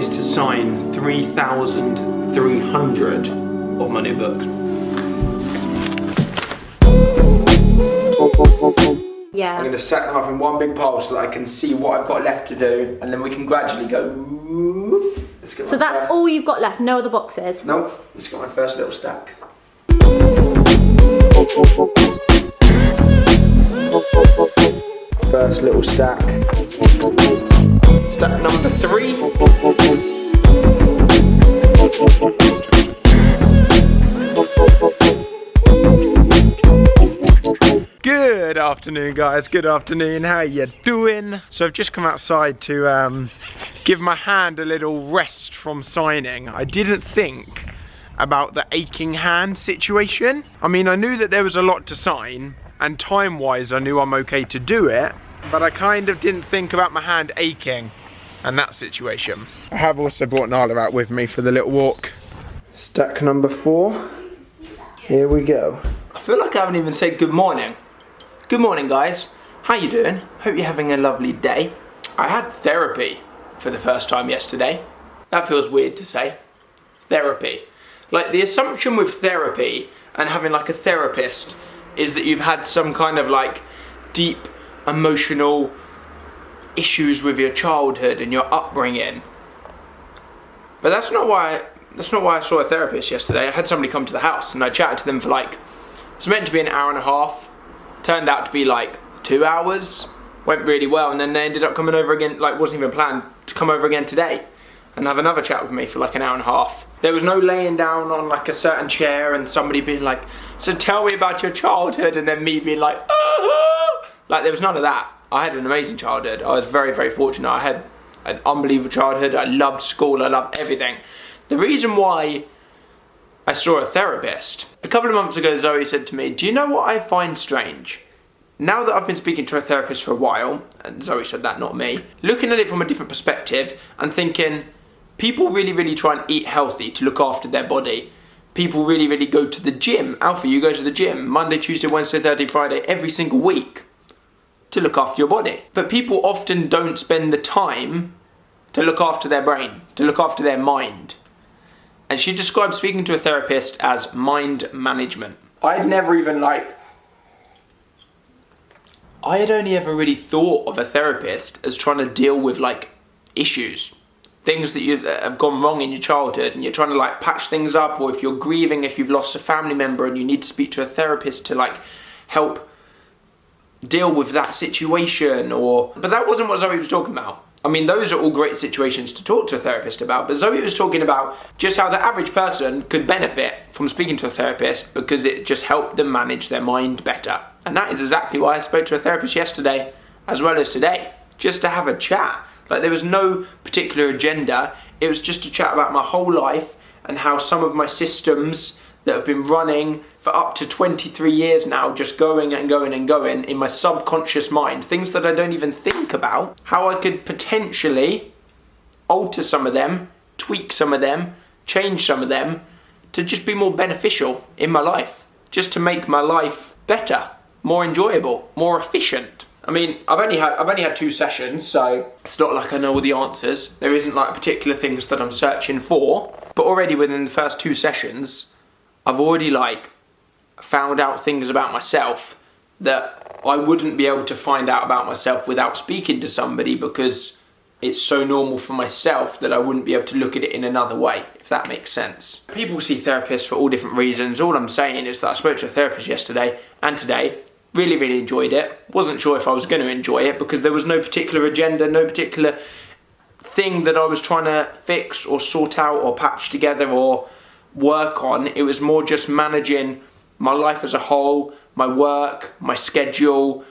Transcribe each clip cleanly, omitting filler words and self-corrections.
is to sign 3,300 of my new books. Yeah. I'm going to stack them up in one big pile so that I can see what I've got left to do, and then we can gradually go. Let's get So that's all you've got left, no other boxes? Nope, let's get my first little stack. First little stack. Stack number 3. Good afternoon, guys. Good afternoon. How you doing? So I've just come outside to give my hand a little rest from signing. I didn't think about the aching hand situation. I mean, I knew that there was a lot to sign, and time-wise I knew I'm okay to do it, but I kind of didn't think about my hand aching and that situation. I have also brought Nala out with me for the little walk. Stack number 4. Here we go. I feel like I haven't even said good morning. Good morning, guys. How you doing? Hope you're having a lovely day. I had therapy for the first time yesterday. That feels weird to say. Therapy. Like, the assumption with therapy and having like a therapist is that you've had some kind of like deep emotional issues with your childhood and your upbringing. But that's not why I saw a therapist yesterday. I had somebody come to the house and I chatted to them for like, it's meant to be an hour and a half. Turned out to be like 2 hours. Went really well, and then they ended up coming over again, like wasn't even planned to come over again today and have another chat with me for like an hour and a half. There was no laying down on like a certain chair and somebody being like, so tell me about your childhood, and then me being like, oh! Like, there was none of that. I had an amazing childhood. I was very, very fortunate. I had an unbelievable childhood. I loved school. I loved everything. The reason why I saw a therapist, a couple of months ago, Zoe said to me, do you know what I find strange? Now that I've been speaking to a therapist for a while, and Zoe said that, not me, looking at it from a different perspective and thinking, people really, really try and eat healthy to look after their body. People really, really go to the gym. Alpha, you go to the gym Monday, Tuesday, Wednesday, Thursday, Friday, every single week to look after your body. But people often don't spend the time to look after their brain, to look after their mind. And she described speaking to a therapist as mind management. I had only ever really thought of a therapist as trying to deal with like issues. Things that have gone wrong in your childhood and you're trying to like patch things up, or if you're grieving, if you've lost a family member and you need to speak to a therapist to like help deal with that situation, but that wasn't what Zoe was talking about. I mean, those are all great situations to talk to a therapist about, but Zoe was talking about just how the average person could benefit from speaking to a therapist because it just helped them manage their mind better. And that is exactly why I spoke to a therapist yesterday, as well as today, just to have a chat. Like, there was no particular agenda. It was just to chat about my whole life and how some of my systems that have been running for up to 23 years now, just going and going and going in my subconscious mind, things that I don't even think about, how I could potentially alter some of them, tweak some of them, change some of them to just be more beneficial in my life, just to make my life better, more enjoyable, more efficient. I mean, I've only had 2 sessions, so it's not like I know all the answers. There isn't like particular things that I'm searching for, but already within the first 2 sessions, I've already like found out things about myself that I wouldn't be able to find out about myself without speaking to somebody, because it's so normal for myself that I wouldn't be able to look at it in another way, if that makes sense. People see therapists for all different reasons. All I'm saying is that I spoke to a therapist yesterday and today, really, really enjoyed it. Wasn't sure if I was going to enjoy it because there was no particular agenda, no particular thing that I was trying to fix or sort out or patch together or work on. It was more just managing my life as a whole, my work, my schedule,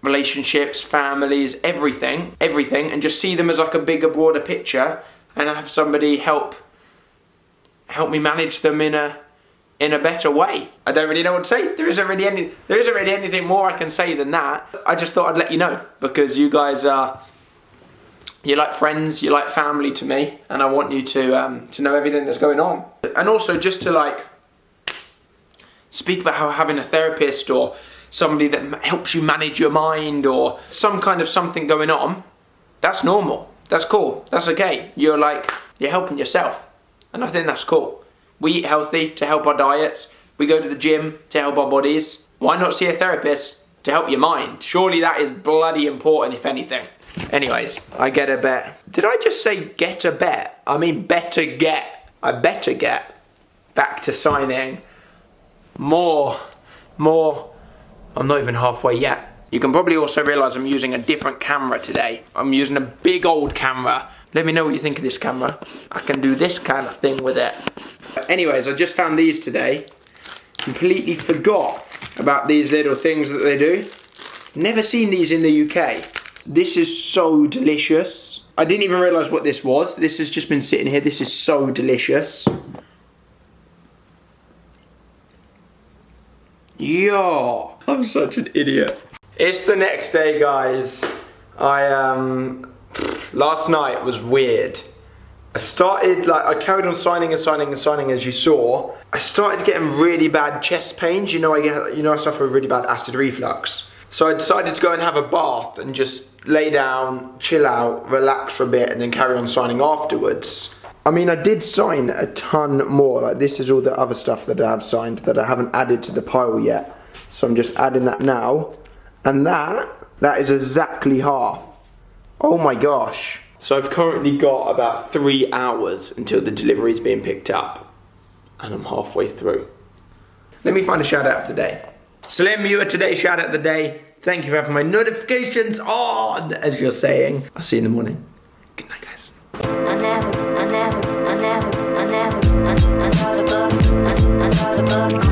relationships, families, everything, and just see them as like a bigger, broader picture, and have somebody help me manage them in a better way. I don't really know what to say. There isn't really anything more I can say than that. I just thought I'd let you know, because you guys are, you're like friends, you're like family to me, and I want you to know everything that's going on. And also just to like speak about how having a therapist or somebody that helps you manage your mind or some kind of something going on, that's normal. That's cool. That's okay. You're helping yourself. And I think that's cool. We eat healthy to help our diets. We go to the gym to help our bodies. Why not see a therapist to help your mind? Surely that is bloody important, if anything. Anyways, I get a bet. Did I just say get a bet? I mean better get. I better get back to signing more. I'm not even halfway yet. You can probably also realise I'm using a different camera today. I'm using a big old camera. Let me know what you think of this camera. I can do this kind of thing with it. Anyways, I just found these today. Completely forgot about these little things that they do. Never seen these in the UK. This is so delicious. I didn't even realise what this was. This has just been sitting here. This is so delicious. Yo, I'm such an idiot. It's the next day, guys. Last night was weird. I carried on signing as you saw. I started getting really bad chest pains. I suffer with really bad acid reflux. So I decided to go and have a bath and just lay down, chill out, relax for a bit, and then carry on signing afterwards. I mean, I did sign a ton more. Like, this is all the other stuff that I have signed that I haven't added to the pile yet. So I'm just adding that now. And that is exactly half. Oh my gosh. So I've currently got about 3 hours until the delivery is being picked up. And I'm halfway through. Let me find a shout out of the day. Slim, you are today's shout out of the day. Thank you for having my notifications on, as you're saying. I'll see you in the morning. Good night, guys. I know the book.